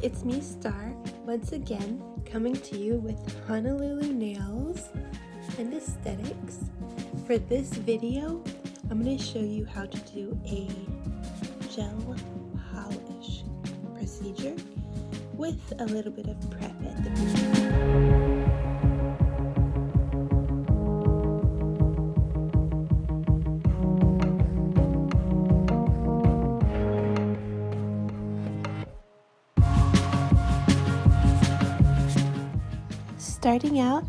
It's me, Star, once again coming to you with Honolulu nails and aesthetics. For this video, I'm going to show you how to do a gel polish procedure with a little bit of prep at the beginning. Starting out,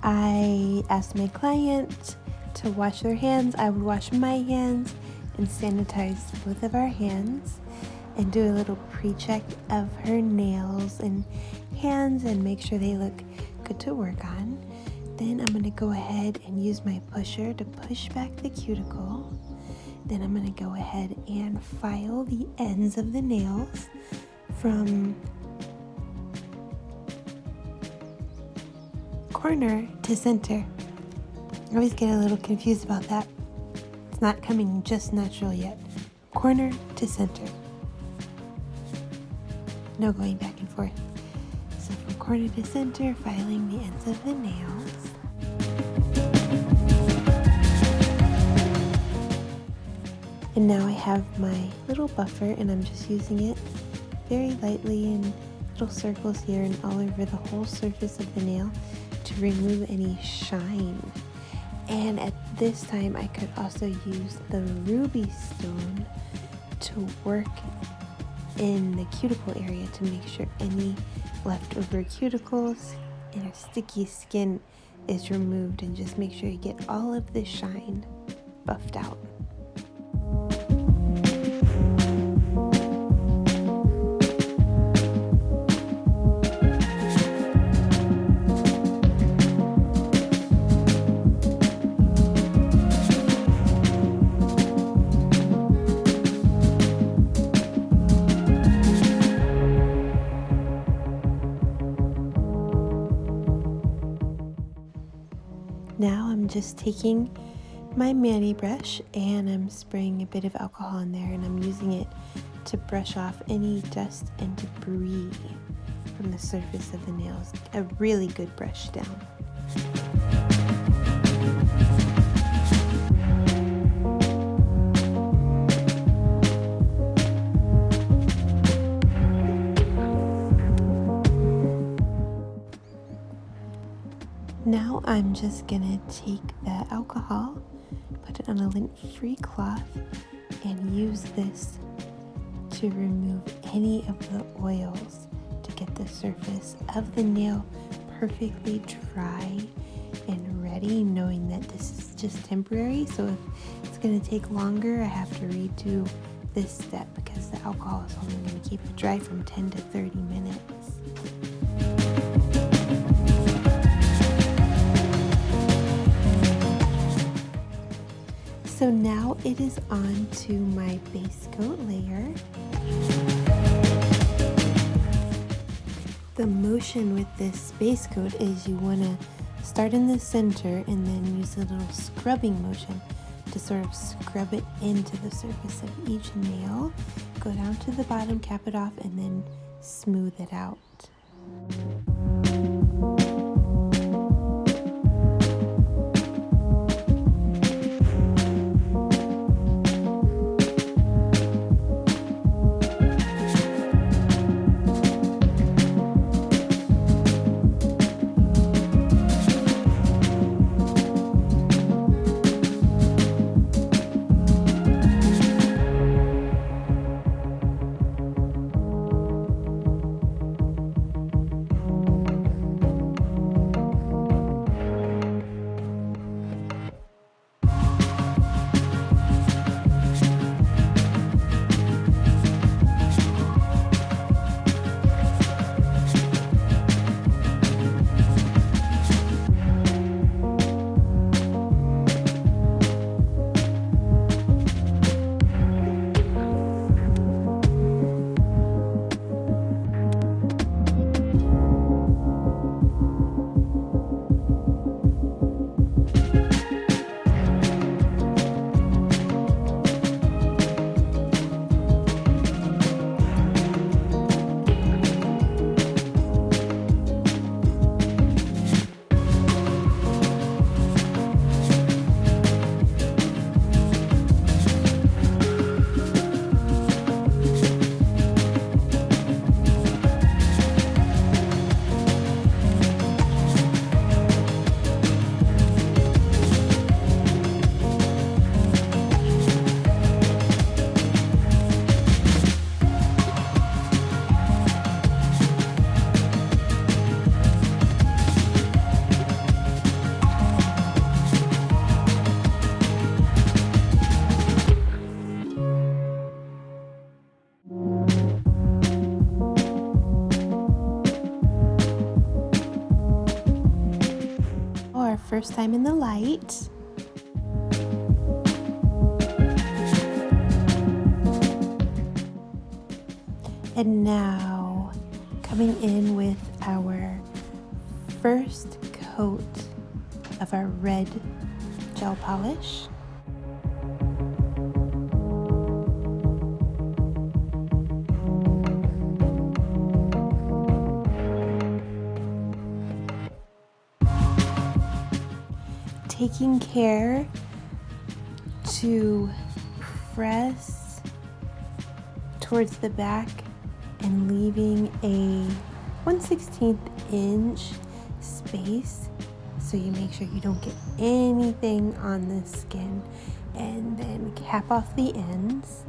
I asked my client to wash their hands. I would wash my hands and sanitize both of our hands and do a little pre-check of her nails and hands and make sure they look good to work on. Then I'm going to go ahead and use my pusher to push back the cuticle. Then I'm going to go ahead and file the ends of the nails from corner to center. I always get a little confused about that. It's not coming just natural yet. Corner to center. No going back and forth. So from corner to center, filing the ends of the nails. And now I have my little buffer and I'm just using it very lightly in little circles here and all over the whole surface of the nail to remove any shine. And at this time I could also use the ruby stone to work in the cuticle area to make sure any leftover cuticles and sticky skin is removed, and just make sure you get all of the shine buffed out. Now I'm just taking my mani brush and I'm spraying a bit of alcohol in there, and I'm using it to brush off any dust and debris from the surface of the nails. A really good brush down. Now I'm just gonna take the alcohol, put it on a lint-free cloth, and use this to remove any of the oils to get the surface of the nail perfectly dry and ready, knowing that this is just temporary. So if it's gonna take longer, I have to redo this step because the alcohol is only gonna keep it dry from 10 to 30 minutes. So now it is on to my base coat layer. The motion with this base coat is you want to start in the center and then use a little scrubbing motion to sort of scrub it into the surface of each nail. Go down to the bottom, cap it off, and then smooth it out. first time in the light. And now coming in with our first coat of our red gel polish. Taking care to press towards the back and leaving a 1/16 inch space so you make sure you don't get anything on the skin, and then cap off the ends.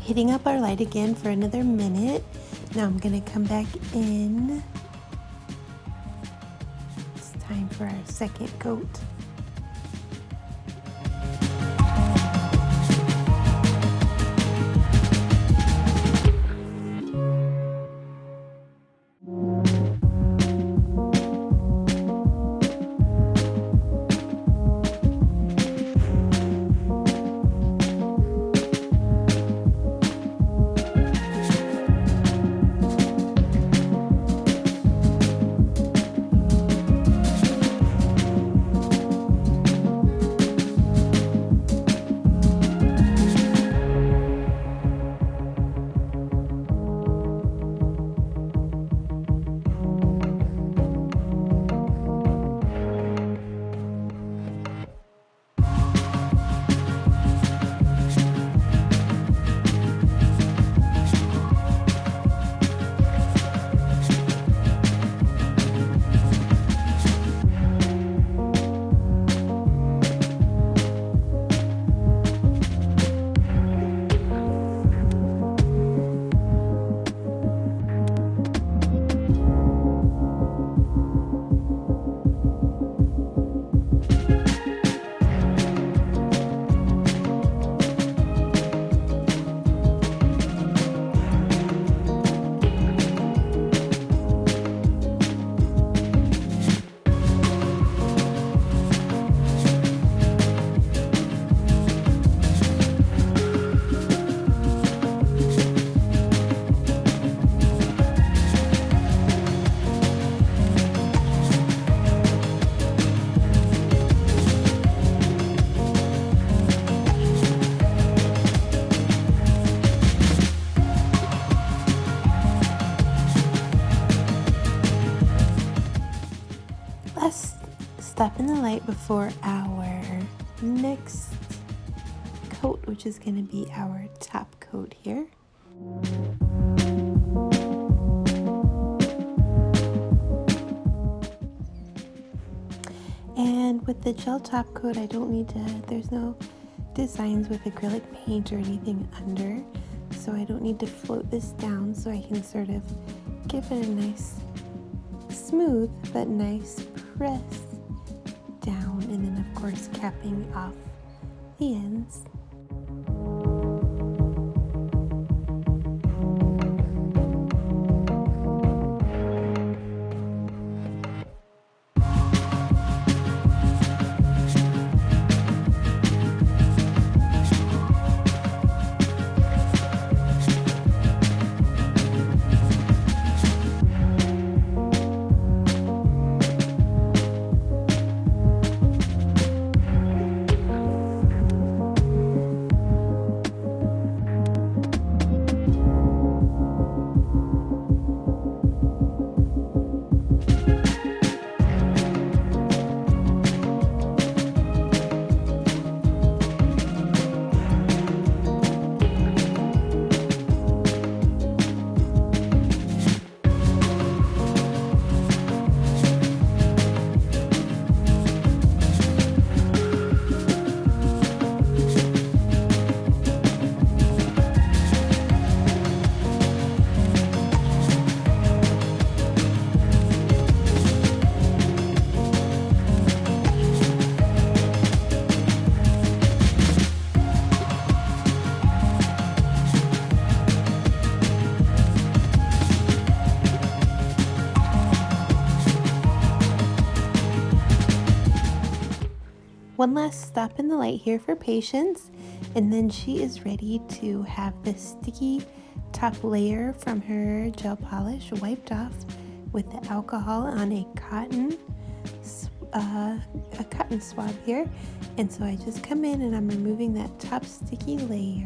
Hitting up our light again for another minute. Now I'm going to come back in. It's time for our second coat. last stop in the light before our next coat, which is going to be our top coat here. And with the gel top coat, I don't need to, there's no designs with acrylic paint or anything under, so I don't need to float this down, so I can sort of give it a nice smooth but nice press down, and then of course capping off the ends. One last stop in the light here for Patience, and then she is ready to have the sticky top layer from her gel polish wiped off with the alcohol on a cotton swab here. And so I just come in and I'm removing that top sticky layer.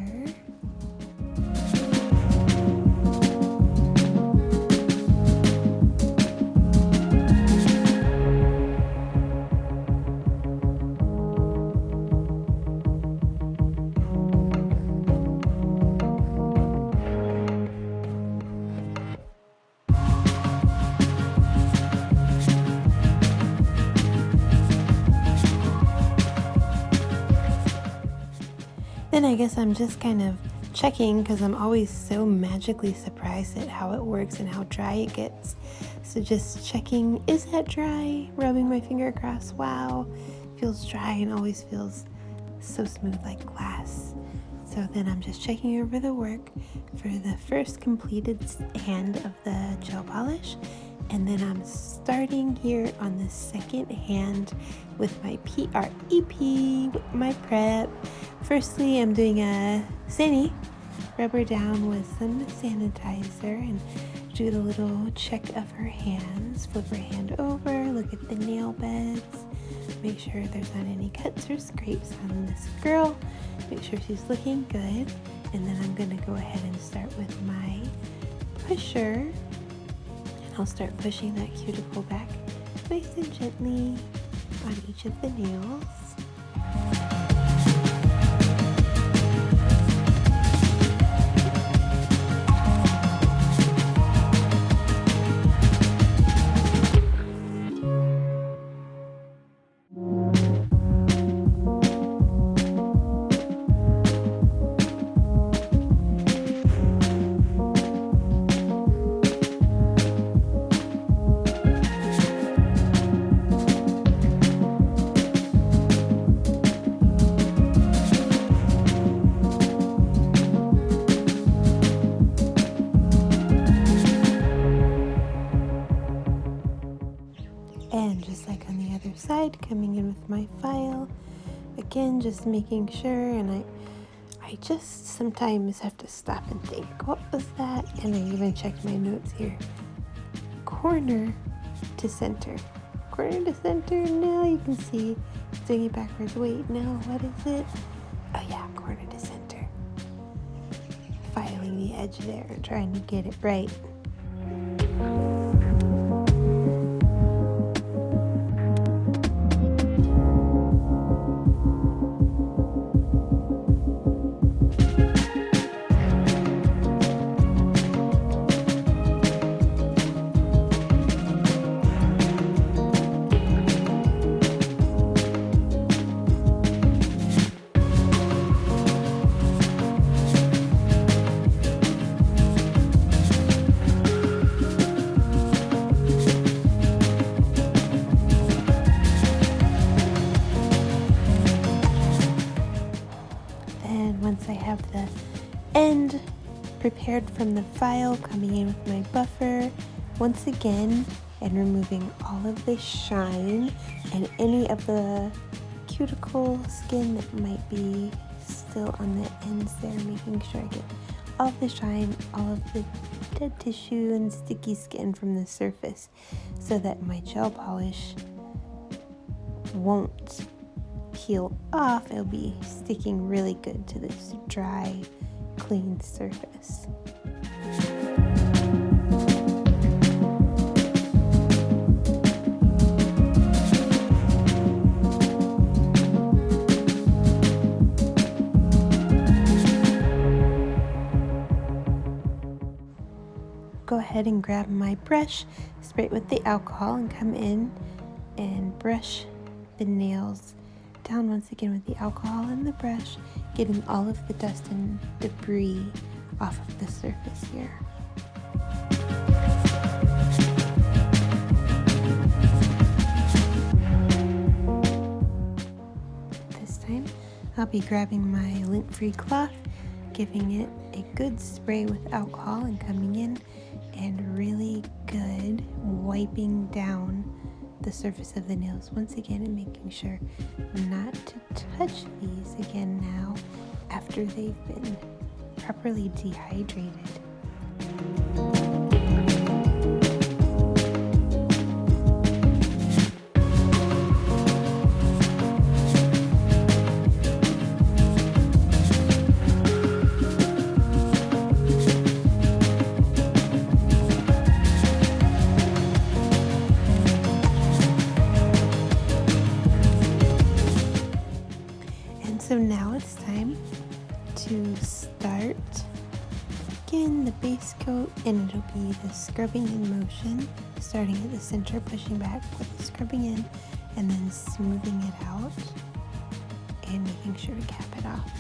Then I guess I'm just kind of checking, because I'm always so magically surprised at how it works and how dry it gets. So just checking, is that dry? Rubbing my finger across, wow, feels dry and always feels so smooth like glass. So then I'm just checking over the work for the first completed hand of the gel polish. And then I'm starting here on the second hand with my PREP, with my prep. Firstly, I'm doing a Sani, rub her down with some sanitizer and do the little check of her hands. Flip her hand over, look at the nail beds, make sure there's not any cuts or scrapes on this girl. Make sure she's looking good. And then I'm gonna go ahead and start with my pusher. I'll start pushing that cuticle back nice and gently on each of the nails. And just like on the other side, coming in with my file, again, just making sure, and I just sometimes have to stop and think, what was that? And I even checked my notes here. Corner to center. Corner to center, now you can see, doing it backwards. Wait, no, what is it? Oh yeah, corner to center. Filing the edge there and trying to get it right. And prepared from the file, coming in with my buffer once again and removing all of the shine and any of the cuticle skin that might be still on the ends there, making sure I get all of the shine, all of the dead tissue and sticky skin from the surface so that my gel polish won't peel off. It'll be sticking really good to this dry, clean surface. Go ahead and grab my brush, spray it with the alcohol, and come in and brush the nails down once again with the alcohol and the brush, getting all of the dust and debris off of the surface here. This time I'll be grabbing my lint-free cloth, giving it a good spray with alcohol and coming in and really good wiping down the surface of the nails once again and making sure not to touch these again now after they've been properly dehydrated. So now it's time to start again the base coat, and it'll be the scrubbing in motion, starting at the center, pushing back with the scrubbing in, and then smoothing it out and making sure to cap it off.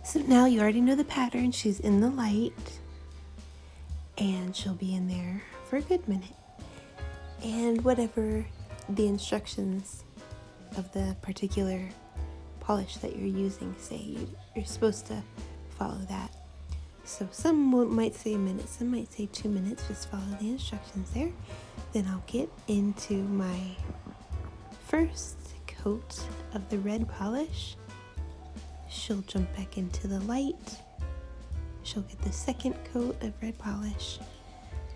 So now you already know the pattern. She's in the light and she'll be in there for a good minute. And whatever the instructions of the particular polish that you're using say, you're supposed to follow that. So some might say a minute, some might say 2 minutes. Just follow the instructions there. Then I'll get into my first coat of the red polish. she'll jump back into the light. She'll get the second coat of red polish,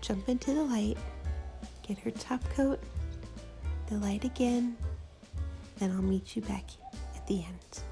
jump into the light, get her top coat, the light again, then I'll meet you back at the end.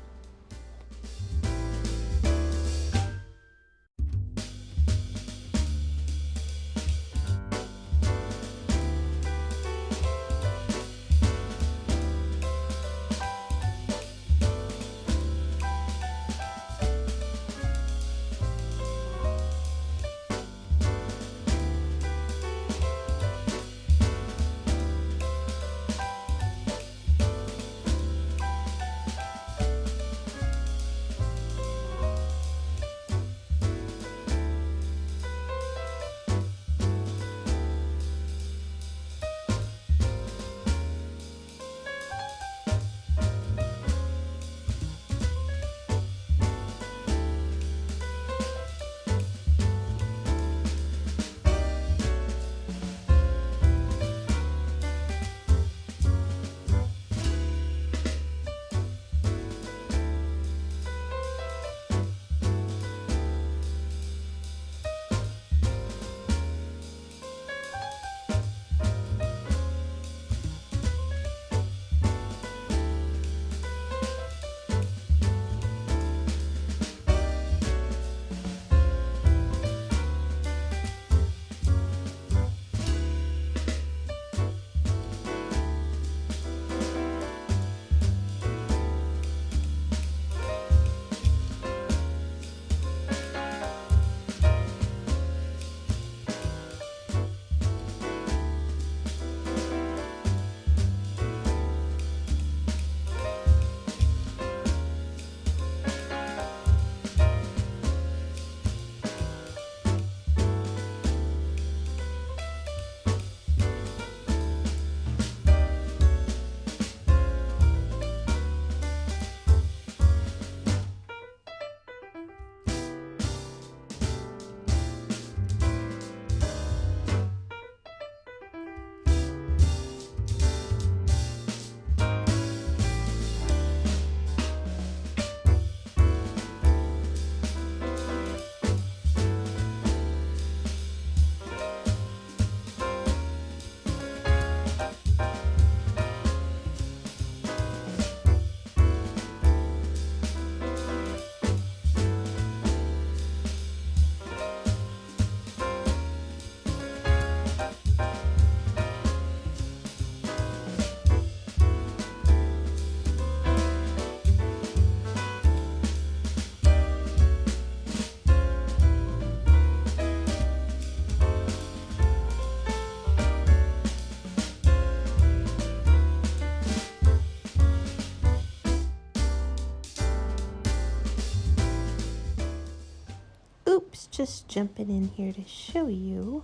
Oops, just jumping in here to show you.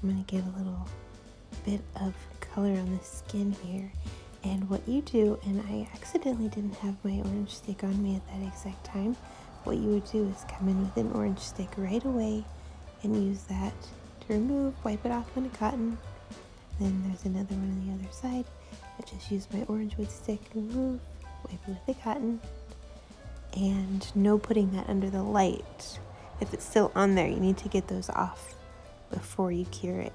I'm going to give a little bit of color on the skin here. And what you do, and I accidentally didn't have my orange stick on me at that exact time, what you would do is come in with an orange stick right away and use that to remove, wipe it off on a cotton. Then there's another one on the other side. I just use my orange wood stick, remove, wipe it with the cotton. And no putting that under the light. If it's still on there, you need to get those off before you cure it.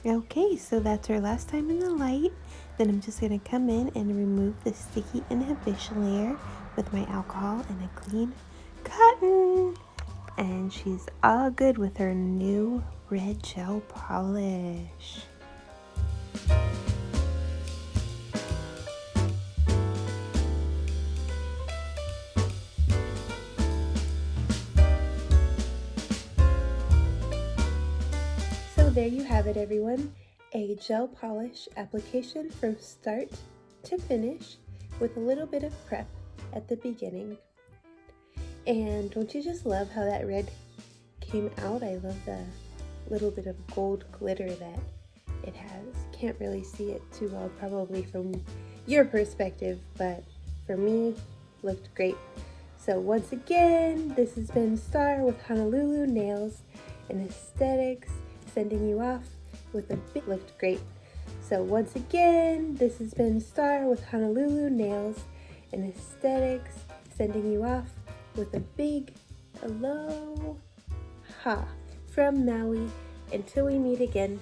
Okay, so that's our last time in the light. Then I'm just going to come in and remove the sticky inhibition layer with my alcohol and a clean cotton. And she's all good with her new red gel polish. So there you have it, everyone. A gel polish application from start to finish with a little bit of prep at the beginning. And don't you just love how that red came out? I love the little bit of gold glitter that it has. Can't really see it too well probably from your perspective, but for me, looked great. So once again, this has been Star with Honolulu Nails and Aesthetics, sending you off with a big looked great. So once again, this has been Star with Honolulu Nails and Aesthetics, sending you off with a big aloha from Maui. Until we meet again,